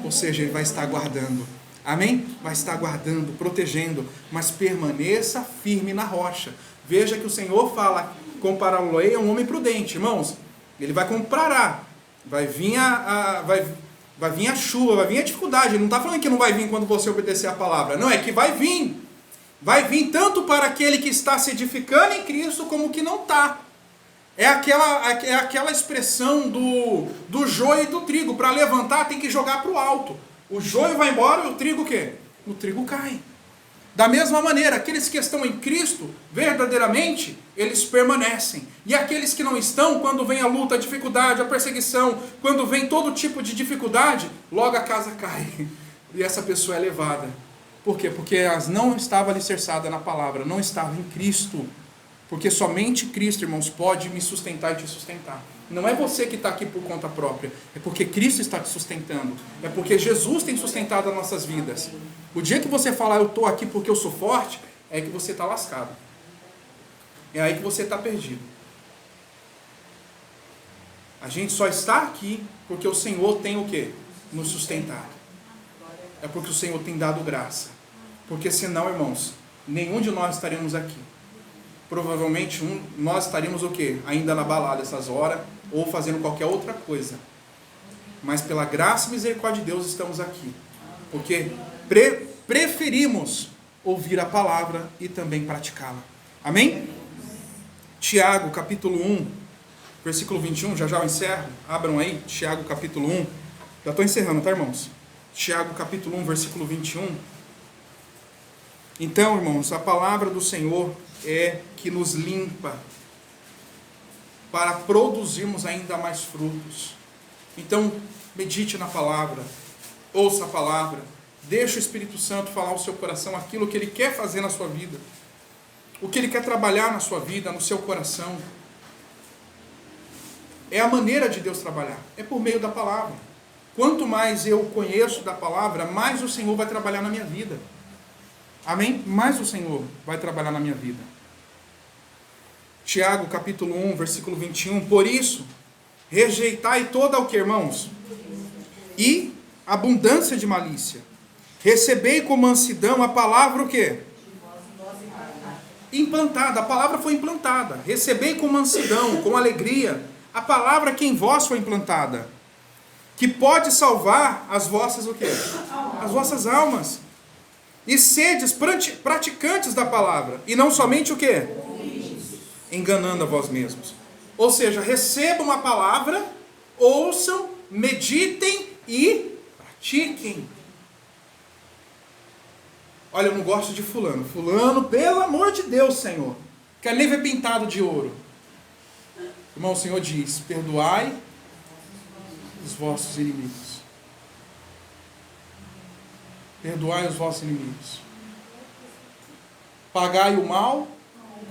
Ou seja, Ele vai estar guardando. Amém? Vai estar guardando, protegendo, mas permaneça firme na rocha. Veja que o Senhor fala, compará-lo-ei a um homem prudente. Irmãos, Ele vai comparar. Vai vir a chuva, vai vir a dificuldade. Ele não está falando que não vai vir quando você obedecer a palavra. Não, é que vai vir. Vai vir tanto para aquele que está se edificando em Cristo, como que não está. É aquela expressão do joio e do trigo. Para levantar tem que jogar para o alto. O joio vai embora e o trigo o quê? O trigo cai. Da mesma maneira, aqueles que estão em Cristo, verdadeiramente, eles permanecem. E aqueles que não estão, quando vem a luta, a dificuldade, a perseguição, quando vem todo tipo de dificuldade, logo a casa cai. E essa pessoa é levada. Por quê? Porque elas não estavam alicerçadas na palavra, não estavam em Cristo. Porque somente Cristo, irmãos, pode me sustentar e te sustentar. Não é você que está aqui por conta própria, é porque Cristo está te sustentando. É porque Jesus tem sustentado as nossas vidas. O dia que você falar, eu estou aqui porque eu sou forte, é que você está lascado. É aí que você está perdido. A gente só está aqui porque o Senhor tem o quê? Nos sustentado. É porque o Senhor tem dado graça. Porque senão, irmãos, nenhum de nós estaríamos aqui. Provavelmente nós estaríamos o quê? Ainda na balada essas horas, ou fazendo qualquer outra coisa. Mas pela graça e misericórdia de Deus estamos aqui. Porque preferimos ouvir a palavra e também praticá-la. Amém? Tiago, capítulo 1, versículo 21, já eu encerro. Abram aí, Tiago, capítulo 1. Já estou encerrando, tá, irmãos? Tiago, capítulo 1, versículo 21. Então, irmãos, a palavra do Senhor é que nos limpa para produzirmos ainda mais frutos. Então, medite na palavra, ouça a palavra, deixe o Espírito Santo falar ao seu coração aquilo que Ele quer fazer na sua vida, o que Ele quer trabalhar na sua vida, no seu coração. É a maneira de Deus trabalhar, é por meio da palavra. Quanto mais eu conheço da palavra, mais o Senhor vai trabalhar na minha vida. Amém? Mais o Senhor vai trabalhar na minha vida. Tiago, capítulo 1, versículo 21. Por isso, rejeitai toda o que, irmãos? E abundância de malícia. Recebei com mansidão a palavra o quê? Implantada. A palavra foi implantada. Recebei com mansidão, com alegria, a palavra que em vós foi implantada, que pode salvar as vossas o quê? As vossas almas. E sedes praticantes da palavra, e não somente o quê? Enganando a vós mesmos. Ou seja, recebam a palavra, ouçam, meditem e pratiquem. Olha, eu não gosto de fulano. Fulano, pelo amor de Deus, Senhor. Quero nem ver pintado de ouro. Irmão, o Senhor diz, perdoai os vossos inimigos. Perdoai os vossos inimigos. Pagai o mal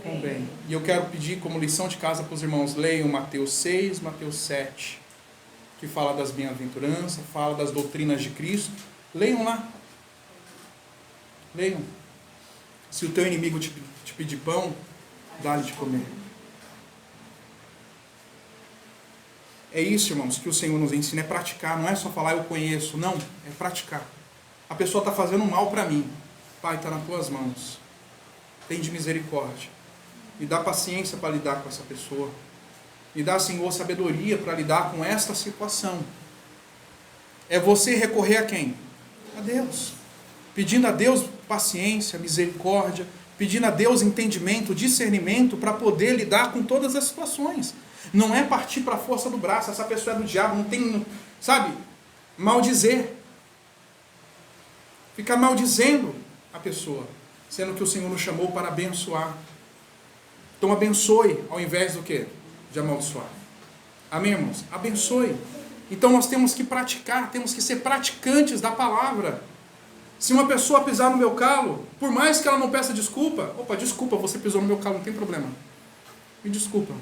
com o bem. E eu quero pedir como lição de casa para os irmãos, leiam Mateus 6, Mateus 7, que fala das bem-aventuranças, fala das doutrinas de Cristo. Leiam lá. Leiam. Se o teu inimigo te pedir pão, dá-lhe de comer. É isso, irmãos, que o Senhor nos ensina, é praticar. Não é só falar eu conheço, não, é praticar. A pessoa está fazendo mal para mim. Pai, está nas tuas mãos. Tem de misericórdia. Me dá paciência para lidar com essa pessoa. Me dá, Senhor, sabedoria para lidar com esta situação. É você recorrer a quem? A Deus. Pedindo a Deus paciência, misericórdia, pedindo a Deus entendimento, discernimento para poder lidar com todas as situações. Não é partir para a força do braço, essa pessoa é do diabo, não tem, sabe, maldizer. Ficar maldizendo a pessoa, sendo que o Senhor nos chamou para abençoar. Então abençoe, ao invés do quê? De amaldiçoar. Amém, irmãos? Abençoe. Então nós temos que praticar, temos que ser praticantes da palavra. Se uma pessoa pisar no meu calo, por mais que ela não peça desculpa, opa, desculpa, você pisou no meu calo, não tem problema. Me desculpa.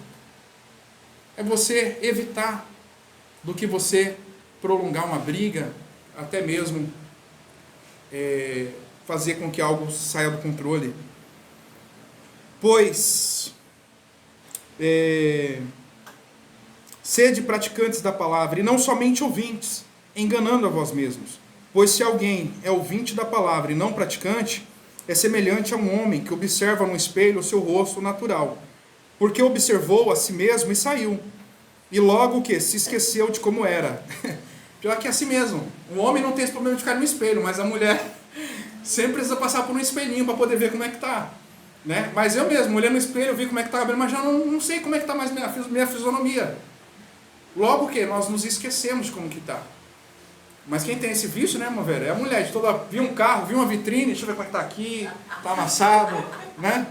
É você evitar do que você prolongar uma briga, até mesmo fazer com que algo saia do controle. Pois, sede praticantes da palavra, e não somente ouvintes, enganando a vós mesmos. Pois se alguém é ouvinte da palavra e não praticante, é semelhante a um homem que observa no espelho o seu rosto natural, porque observou a si mesmo e saiu, e logo que se esqueceu de como era. Pior que é assim mesmo, o homem não tem esse problema de ficar no espelho, mas a mulher sempre precisa passar por um espelhinho para poder ver como é que está, né? Mas eu mesmo, olhando no espelho, eu vi como é que está, mas já não sei como é que está mais minha fisionomia. Logo que nós nos esquecemos de como que está. Mas quem tem esse vício, né, irmã velha? É a mulher, de toda, viu um carro, viu uma vitrine, deixa eu ver como é que está aqui, está amassado, né?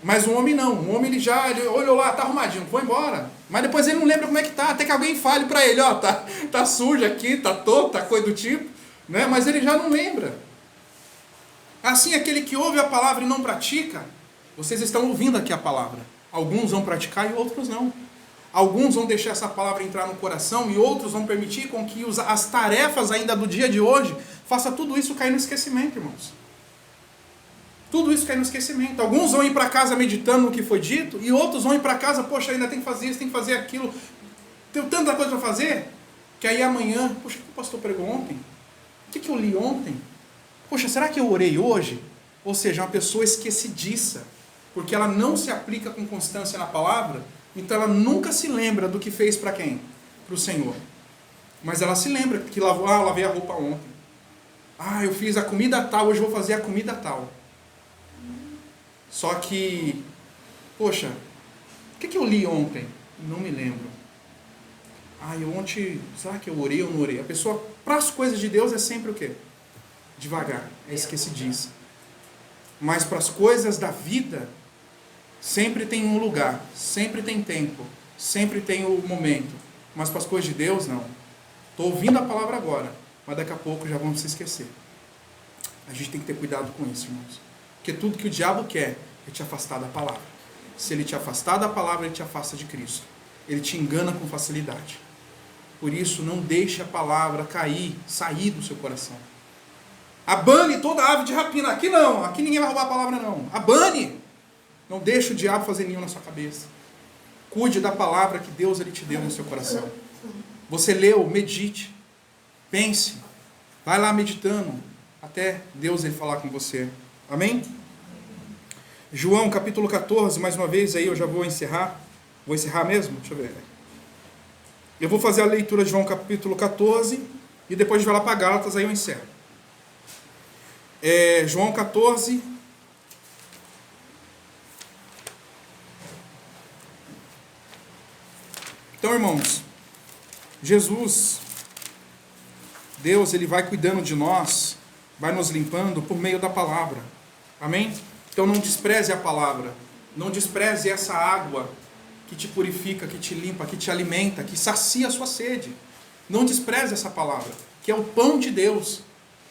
Mas o homem não, o homem ele olhou lá, está arrumadinho, vou embora. Mas depois ele não lembra como é que está, até que alguém fale para ele, ó, tá sujo aqui, tá todo, tá coisa do tipo, né? Mas ele já não lembra. Assim, aquele que ouve a palavra e não pratica, vocês estão ouvindo aqui a palavra. Alguns vão praticar e outros não. Alguns vão deixar essa palavra entrar no coração e outros vão permitir com que as tarefas ainda do dia de hoje faça tudo isso cair no esquecimento, irmãos. Tudo isso cair no esquecimento. Alguns vão ir para casa meditando no que foi dito e outros vão ir para casa, poxa, ainda tem que fazer isso, tem que fazer aquilo. Tem tanta coisa para fazer que aí amanhã, poxa, o que o pastor pregou ontem? O que eu li ontem? Poxa, será que eu orei hoje? Ou seja, uma pessoa esquecidiça, porque ela não se aplica com constância na palavra. Então ela nunca se lembra do que fez para quem? Para o Senhor. Mas ela se lembra que lavei a roupa ontem. Eu fiz a comida tal, hoje eu vou fazer a comida tal. Só que, poxa, o que eu li ontem? Não me lembro. Ontem, será que eu orei ou não orei? A pessoa, para as coisas de Deus, é sempre o quê? Devagar, é esquecidiça. Mas para as coisas da vida, sempre tem um lugar, sempre tem tempo, sempre tem o momento. Mas para as coisas de Deus, não. Estou ouvindo a palavra agora, mas daqui a pouco já vamos se esquecer. A gente tem que ter cuidado com isso, irmãos. Porque tudo que o diabo quer é te afastar da palavra. Se ele te afastar da palavra, ele te afasta de Cristo. Ele te engana com facilidade. Por isso, não deixe a palavra sair do seu coração. Abane toda ave de rapina. Aqui não, aqui ninguém vai roubar a palavra não. Abane! Não deixe o diabo fazer ninho na sua cabeça. Cuide da palavra que Deus ele te deu no seu coração. Você leu, medite. Pense. Vai lá meditando. Até Deus ele falar com você. Amém? João capítulo 14, mais uma vez aí eu já vou encerrar. Vou encerrar mesmo? Deixa eu ver. Eu vou fazer a leitura de João capítulo 14 e depois a gente vai lá para Gálatas, aí eu encerro. João 14. Então, irmãos, Jesus, Deus, ele vai cuidando de nós vai nos limpando por meio da palavra. Amém? Então não despreze a palavra. Não despreze essa água que te purifica, que te limpa, que te alimenta, que sacia a sua sede. Não despreze essa palavra, que é o pão de Deus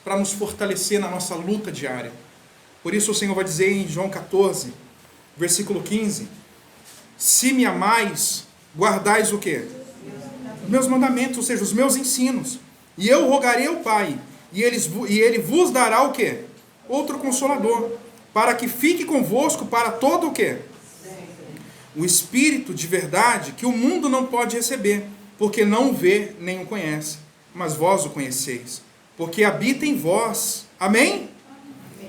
para nos fortalecer na nossa luta diária. Por isso o Senhor vai dizer em João 14, versículo 15: se me amais, guardais o quê? Os meus mandamentos, ou seja, os meus ensinos. E eu rogarei ao Pai, e ele vos dará o quê? Outro Consolador, para que fique convosco para todo o quê? O Espírito de verdade, que o mundo não pode receber, porque não o vê nem o conhece. Mas vós o conheceis, porque habita em vós. Amém?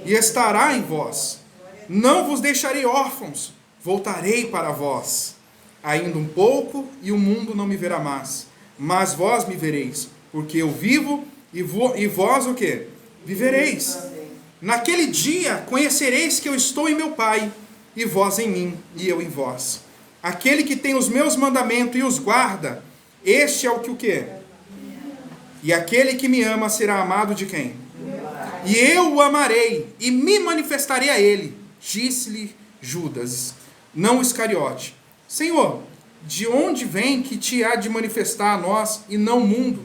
E estará em vós. Não vos deixarei órfãos, voltarei para vós. Ainda um pouco, e o mundo não me verá mais. Mas vós me vereis, porque eu vivo, e vós o quê? Vivereis. Naquele dia conhecereis que eu estou em meu Pai, e vós em mim, e eu em vós. Aquele que tem os meus mandamentos e os guarda, este é o que o quê? E aquele que me ama será amado de quem? E eu o amarei, e me manifestarei a ele. Disse-lhe Judas, não Iscariote: Senhor, de onde vem que te há de manifestar a nós e não o mundo?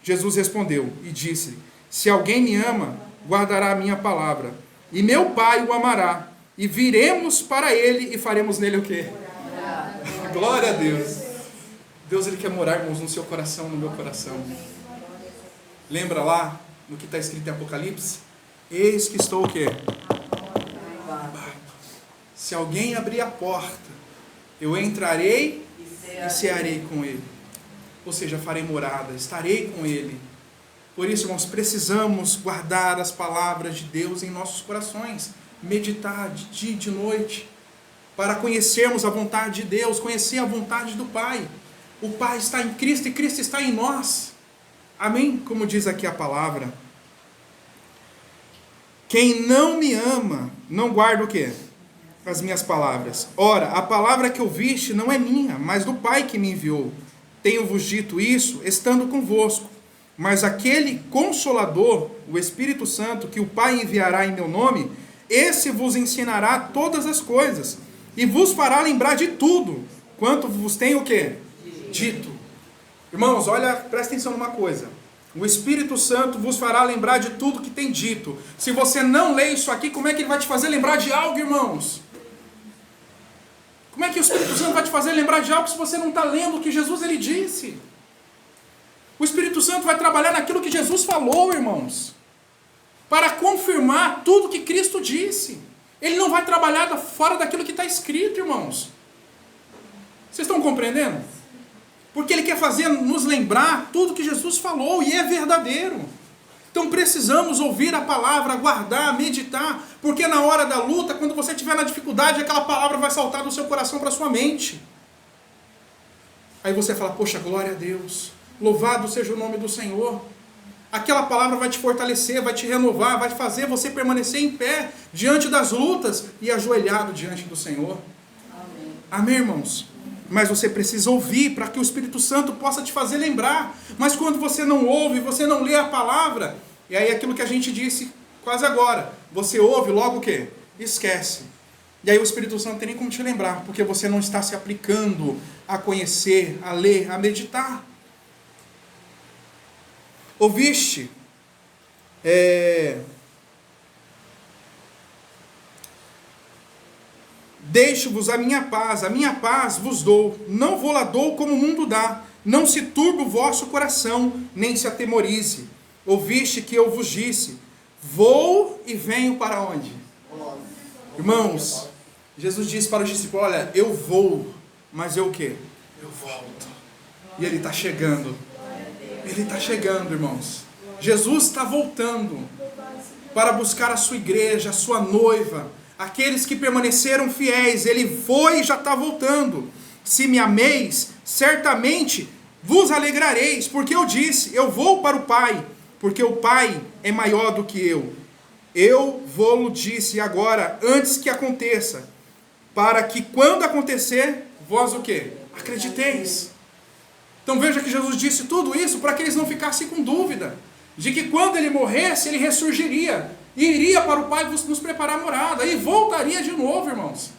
Jesus respondeu e disse-lhe: se alguém me ama, guardará a minha palavra, e meu Pai o amará, e viremos para ele e faremos nele o quê? Glória a Deus. Deus, Ele quer morar, irmãos, no seu coração, no meu coração. Lembra lá no que está escrito em Apocalipse? Eis que estou o quê? Se alguém abrir a porta, eu entrarei e cearei com ele. Ou seja, farei morada, estarei com ele. Por isso, irmãos, precisamos guardar as palavras de Deus em nossos corações, meditar de dia e de noite, para conhecermos a vontade de Deus, conhecer a vontade do Pai. O Pai está em Cristo e Cristo está em nós. Amém? Como diz aqui a palavra. Quem não me ama, não guarda o quê? As minhas palavras. Ora, a palavra que ouviste não é minha, mas do Pai que me enviou. Tenho-vos dito isso, estando convosco. Mas aquele Consolador, o Espírito Santo, que o Pai enviará em meu nome, esse vos ensinará todas as coisas, e vos fará lembrar de tudo, quanto vos tenho o quê? Dito. Irmãos, olha, presta atenção numa coisa. O Espírito Santo vos fará lembrar de tudo que tem dito. Se você não lê isso aqui, como é que ele vai te fazer lembrar de algo, irmãos? Como é que o Espírito Santo vai te fazer lembrar de algo se você não está lendo o que Jesus ele disse? O Espírito Santo vai trabalhar naquilo que Jesus falou, irmãos, para confirmar tudo que Cristo disse. Ele não vai trabalhar fora daquilo que está escrito, irmãos. Vocês estão compreendendo? Porque Ele quer fazer nos lembrar tudo que Jesus falou, e é verdadeiro. Então precisamos ouvir a palavra, guardar, meditar, porque na hora da luta, quando você estiver na dificuldade, aquela palavra vai saltar do seu coração para a sua mente. Aí você fala: poxa, glória a Deus, louvado seja o nome do Senhor. Aquela palavra vai te fortalecer, vai te renovar, vai fazer você permanecer em pé diante das lutas e ajoelhado diante do Senhor. Amém, amém, irmãos? Mas você precisa ouvir para que o Espírito Santo possa te fazer lembrar. Mas quando você não ouve, você não lê a palavra, e aí aquilo que a gente disse quase agora, você ouve, logo o quê? Esquece. E aí o Espírito Santo não tem nem como te lembrar, porque você não está se aplicando a conhecer, a ler, a meditar. Ouviste? Deixo-vos a minha paz vos dou, não vou lá dou como o mundo dá, não se turbe o vosso coração, nem se atemorize. Ouviste que eu vos disse, vou e venho para onde? Irmãos, Jesus disse para os discípulos: olha, eu vou, mas eu o quê? Eu volto. E Ele está chegando. Ele está chegando, irmãos. Jesus está voltando para buscar a sua igreja, a sua noiva, aqueles que permaneceram fiéis. Ele foi e já está voltando. Se me ameis, certamente vos alegrareis, porque eu disse, eu vou para o Pai, porque o Pai é maior do que eu. Eu vou-lo disse agora, antes que aconteça, para que quando acontecer, vós o quê? Acrediteis. Então veja que Jesus disse tudo isso para que eles não ficassem com dúvida. de que quando ele morresse, ele ressurgiria, e iria para o Pai nos preparar morada, e voltaria de novo, irmãos.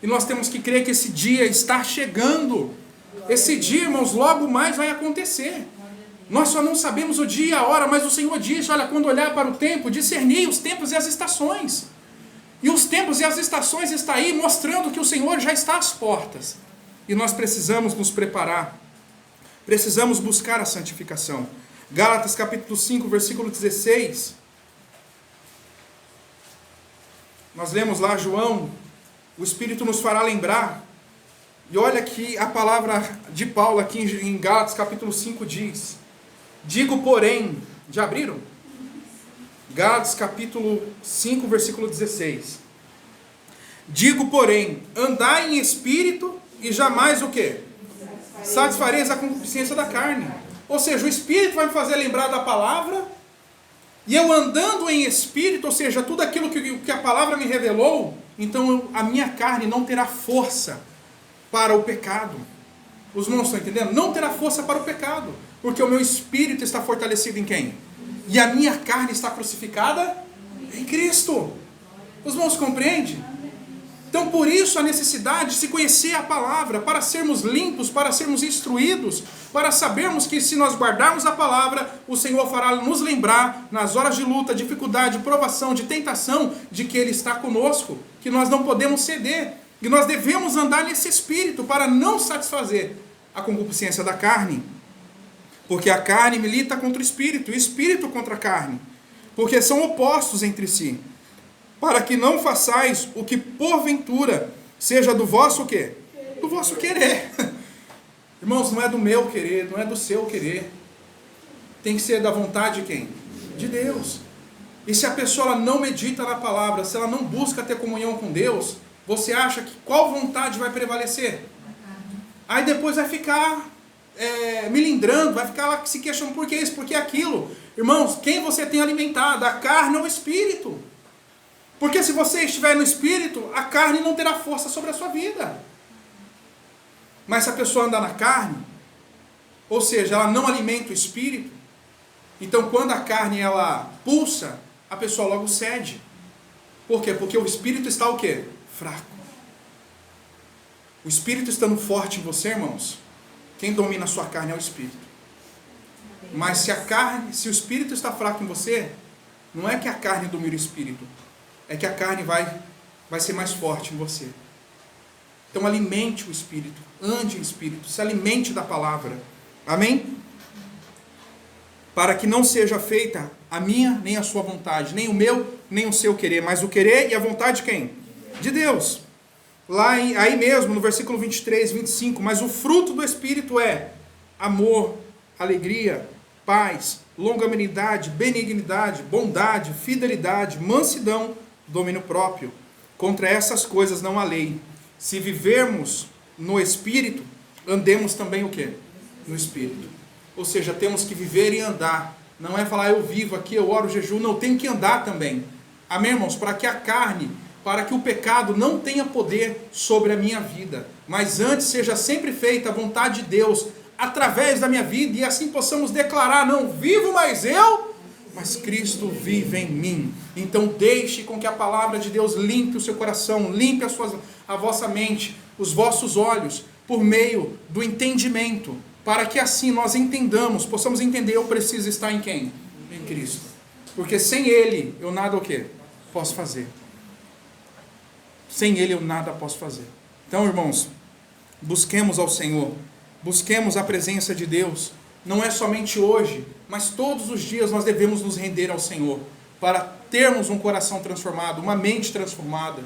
E nós temos que crer que esse dia está chegando. Esse dia, irmãos, logo mais vai acontecer. Nós só não sabemos o dia e a hora, mas o Senhor diz, olha, quando olhar para o tempo, discernir os tempos e as estações. E os tempos e as estações estão aí mostrando que o Senhor já está às portas. E nós precisamos nos preparar. Precisamos buscar a santificação. Gálatas capítulo 5, versículo 16. Nós lemos lá João, o Espírito nos fará lembrar. E olha que a palavra de Paulo aqui em Gálatas capítulo 5 diz: digo porém, já abriram? Gálatas capítulo 5, versículo 16. Digo porém, andai em espírito e jamais o quê? Satisfareis a concupiscência da carne. Ou seja, o Espírito vai me fazer lembrar da palavra, e eu andando em espírito, ou seja, tudo aquilo que a palavra me revelou, então a minha carne não terá força para o pecado. Os irmãos estão entendendo? Não terá força para o pecado, porque o meu espírito está fortalecido em quem? E a minha carne está crucificada em Cristo. Os irmãos compreendem? Então por isso a necessidade de se conhecer a palavra, para sermos limpos, para sermos instruídos, para sabermos que se nós guardarmos a palavra, o Senhor fará nos lembrar, nas horas de luta, dificuldade, provação, de tentação, de que Ele está conosco, que nós não podemos ceder, e nós devemos andar nesse espírito para não satisfazer a concupiscência da carne, porque a carne milita contra o espírito, e o espírito contra a carne, porque são opostos entre si, para que não façais o que porventura seja do vosso quê? Do vosso querer. Irmãos, não é do meu querer, não é do seu querer. Tem que ser da vontade de quem? De Deus. E se a pessoa não medita na palavra, se ela não busca ter comunhão com Deus, você acha que qual vontade vai prevalecer? Aí depois vai ficar milindrando, vai ficar lá se queixando por que isso, por que aquilo. Irmãos, quem você tem alimentado? A carne ou o espírito? Porque se você estiver no espírito, a carne não terá força sobre a sua vida. Mas se a pessoa andar na carne, ou seja, ela não alimenta o espírito, então quando a carne ela pulsa, a pessoa logo cede. Por quê? Porque o espírito está o quê? Fraco. O espírito estando forte em você, irmãos, quem domina a sua carne é o espírito. Mas se o espírito está fraco em você, não é que a carne domina o espírito, é que a carne vai ser mais forte em você. Então alimente o espírito, ande em espírito, se alimente da palavra. Amém? Para que não seja feita a minha nem a sua vontade, nem o meu, nem o seu querer, mas o querer e a vontade de quem? De Deus. Aí mesmo, no versículo 23, 25, mas o fruto do Espírito é amor, alegria, paz, longanimidade, benignidade, bondade, fidelidade, mansidão, domínio próprio. Contra essas coisas não há lei. Se vivermos no Espírito, andemos também o quê? No Espírito. Ou seja, temos que viver e andar. Não é falar, eu vivo aqui, eu oro, jejum. Não, tem que andar também. Amém, irmãos? Para que a carne, para que o pecado não tenha poder sobre a minha vida. Mas antes seja sempre feita a vontade de Deus através da minha vida. E assim possamos declarar, não vivo mais eu, mas Cristo vive em mim. Então deixe com que a palavra de Deus limpe o seu coração, limpe a vossa mente, os vossos olhos, por meio do entendimento, para que assim nós entendamos, possamos entender, eu preciso estar em quem? Em Cristo. Porque sem Ele, eu nada o quê? Posso fazer. Sem Ele eu nada posso fazer. Então, irmãos, busquemos ao Senhor, busquemos a presença de Deus. Não é somente hoje, mas todos os dias nós devemos nos render ao Senhor, para termos um coração transformado, uma mente transformada.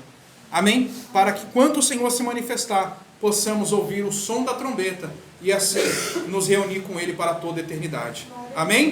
Amém? Para que quando o Senhor se manifestar, possamos ouvir o som da trombeta e assim nos reunir com Ele para toda a eternidade. Amém?